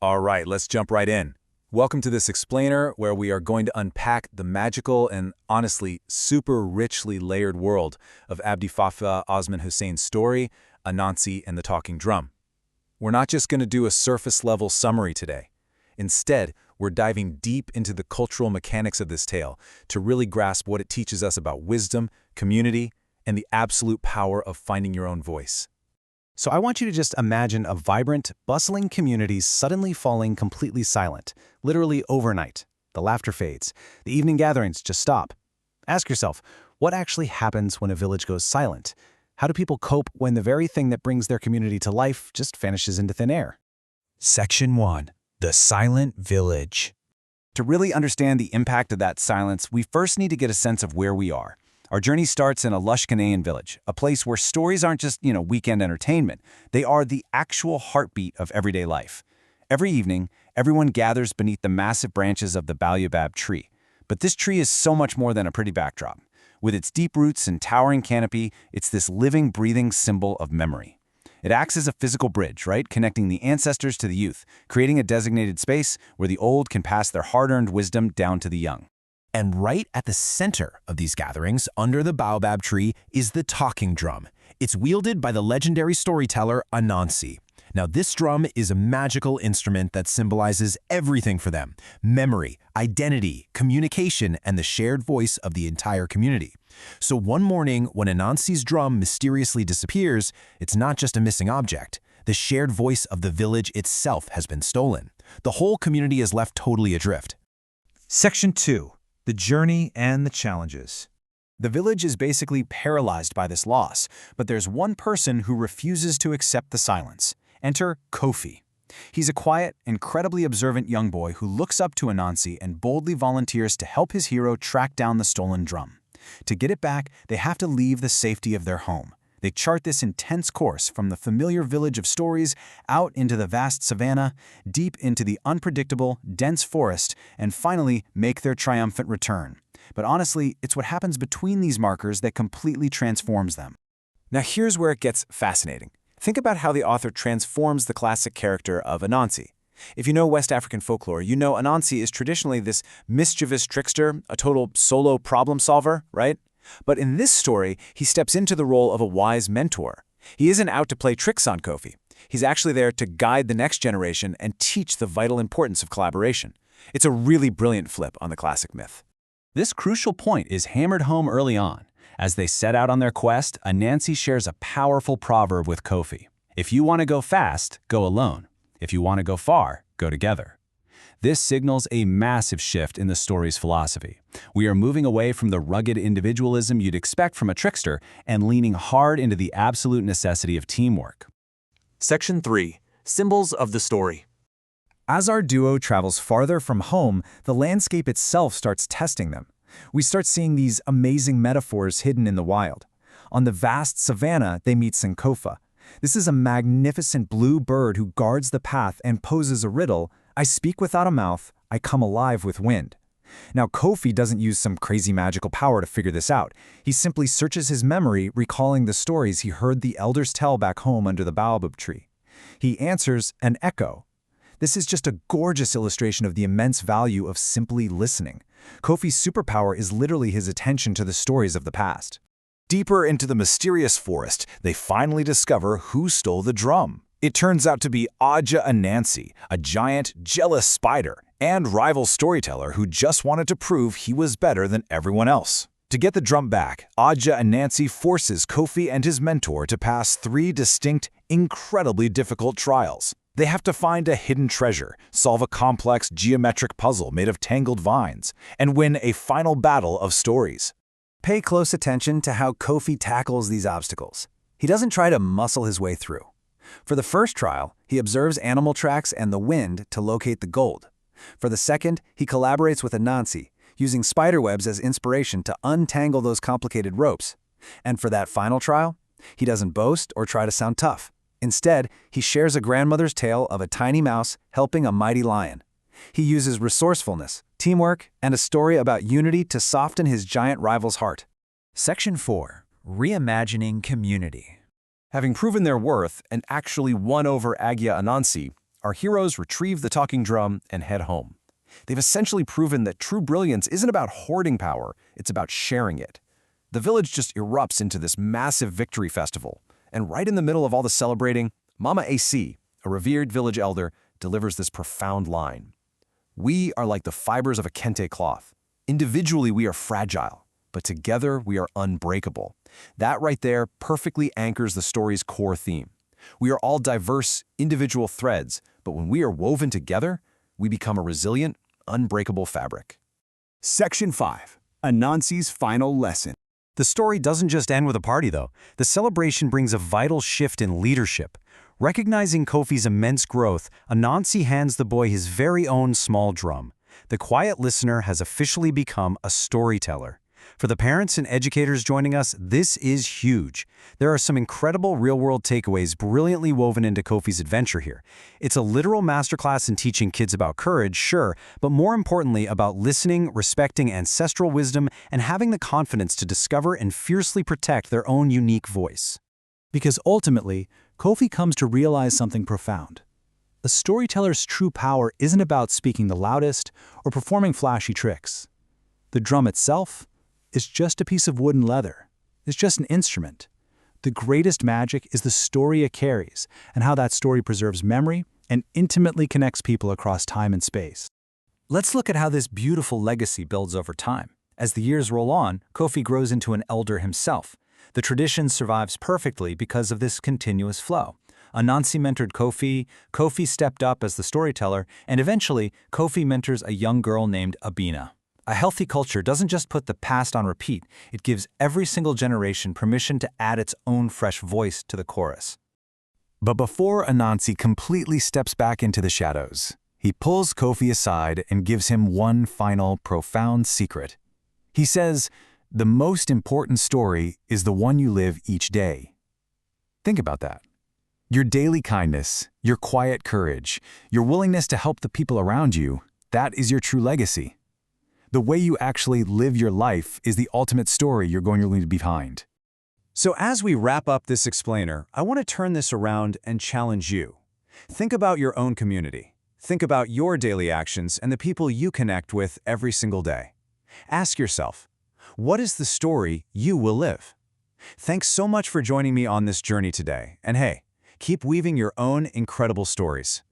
All right, let's jump right in. Welcome to this explainer where we are going to unpack the magical and honestly super richly layered world of Abdi Fafa Osman Hussein's story, Anansi and the Talking Drum. We're not just going to do a surface-level summary today. Instead, we're diving deep into the cultural mechanics of this tale to really grasp what it teaches us about wisdom, community, and the absolute power of finding your own voice. So I want you to just imagine a vibrant, bustling community suddenly falling completely silent, literally overnight. The laughter fades. The evening gatherings just stop. Ask yourself, what actually happens when a village goes silent? How do people cope when the very thing that brings their community to life just vanishes into thin air? Section 1. The Silent Village. To really understand the impact of that silence, we first need to get a sense of where we are. Our journey starts in a lush Ghanaian village, a place where stories aren't just, weekend entertainment. They are the actual heartbeat of everyday life. Every evening, everyone gathers beneath the massive branches of the baobab tree. But this tree is so much more than a pretty backdrop. With its deep roots and towering canopy, it's this living, breathing symbol of memory. It acts as a physical bridge, right? Connecting the ancestors to the youth, creating a designated space where the old can pass their hard-earned wisdom down to the young. And right at the center of these gatherings, under the baobab tree, is the talking drum. It's wielded by the legendary storyteller Anansi. Now, this drum is a magical instrument that symbolizes everything for them: memory, identity, communication, and the shared voice of the entire community. So one morning, when Anansi's drum mysteriously disappears, it's not just a missing object. The shared voice of the village itself has been stolen. The whole community is left totally adrift. Section 2. The journey and the challenges. The village is basically paralyzed by this loss, but there's one person who refuses to accept the silence. Enter Kofi. He's a quiet, incredibly observant young boy who looks up to Anansi and boldly volunteers to help his hero track down the stolen drum. To get it back, they have to leave the safety of their home. They chart this intense course from the familiar village of stories out into the vast savanna, deep into the unpredictable, dense forest, and finally make their triumphant return. But honestly, it's what happens between these markers that completely transforms them. Now here's where it gets fascinating. Think about how the author transforms the classic character of Anansi. If you know West African folklore, you know Anansi is traditionally this mischievous trickster, a total solo problem solver, right? But in this story, he steps into the role of a wise mentor. He isn't out to play tricks on Kofi. He's actually there to guide the next generation and teach the vital importance of collaboration. It's a really brilliant flip on the classic myth. This crucial point is hammered home early on. As they set out on their quest, Anansi shares a powerful proverb with Kofi. If you want to go fast, go alone. If you want to go far, go together. This signals a massive shift in the story's philosophy. We are moving away from the rugged individualism you'd expect from a trickster and leaning hard into the absolute necessity of teamwork. Section 3. Symbols of the story. As our duo travels farther from home, the landscape itself starts testing them. We start seeing these amazing metaphors hidden in the wild. On the vast savanna, they meet Sankofa. This is a magnificent blue bird who guards the path and poses a riddle: I speak without a mouth, I come alive with wind. Now, Kofi doesn't use some crazy magical power to figure this out. He simply searches his memory, recalling the stories he heard the elders tell back home under the baobab tree. He answers an echo. This is just a gorgeous illustration of the immense value of simply listening. Kofi's superpower is literally his attention to the stories of the past. Deeper into the mysterious forest, they finally discover who stole the drum. It turns out to be Aja Anansi, a giant, jealous spider, and rival storyteller who just wanted to prove he was better than everyone else. To get the drum back, Aja Anansi forces Kofi and his mentor to pass 3 distinct, incredibly difficult trials. They have to find a hidden treasure, solve a complex geometric puzzle made of tangled vines, and win a final battle of stories. Pay close attention to how Kofi tackles these obstacles. He doesn't try to muscle his way through. For the first trial, he observes animal tracks and the wind to locate the gold. For the second, he collaborates with Anansi, using spiderwebs as inspiration to untangle those complicated ropes. And for that final trial, he doesn't boast or try to sound tough. Instead, he shares a grandmother's tale of a tiny mouse helping a mighty lion. He uses resourcefulness, teamwork, and a story about unity to soften his giant rival's heart. Section 4. Reimagining community. Having proven their worth and actually won over Agia Anansi, our heroes retrieve the talking drum and head home. They've essentially proven that true brilliance isn't about hoarding power, it's about sharing it. The village just erupts into this massive victory festival, and right in the middle of all the celebrating, Mama AC, a revered village elder, delivers this profound line. We are like the fibers of a kente cloth. Individually, we are fragile, but together we are unbreakable. That right there perfectly anchors the story's core theme. We are all diverse, individual threads, but when we are woven together, we become a resilient, unbreakable fabric. Section 5. Anansi's final lesson. The story doesn't just end with a party, though. The celebration brings a vital shift in leadership. Recognizing Kofi's immense growth, Anansi hands the boy his very own small drum. The quiet listener has officially become a storyteller. For the parents and educators joining us, this is huge. There are some incredible real-world takeaways brilliantly woven into Kofi's adventure here. It's a literal masterclass in teaching kids about courage, sure, but more importantly about listening, respecting ancestral wisdom, and having the confidence to discover and fiercely protect their own unique voice. Because ultimately, Kofi comes to realize something profound. A storyteller's true power isn't about speaking the loudest or performing flashy tricks. The drum itself is just a piece of wood and leather. It's just an instrument. The greatest magic is the story it carries and how that story preserves memory and intimately connects people across time and space. Let's look at how this beautiful legacy builds over time. As the years roll on, Kofi grows into an elder himself. The tradition survives perfectly because of this continuous flow. Anansi mentored Kofi, Kofi stepped up as the storyteller, and eventually, Kofi mentors a young girl named Abina. A healthy culture doesn't just put the past on repeat, it gives every single generation permission to add its own fresh voice to the chorus. But before Anansi completely steps back into the shadows, he pulls Kofi aside and gives him one final profound secret. He says, "The most important story is the one you live each day." Think about that. Your daily kindness, your quiet courage, your willingness to help the people around you, that is your true legacy. The way you actually live your life is the ultimate story you're going to leave behind. So as we wrap up this explainer, I want to turn this around and challenge you. Think about your own community. Think about your daily actions and the people you connect with every single day. Ask yourself, what is the story you will live? Thanks so much for joining me on this journey today. And hey, keep weaving your own incredible stories.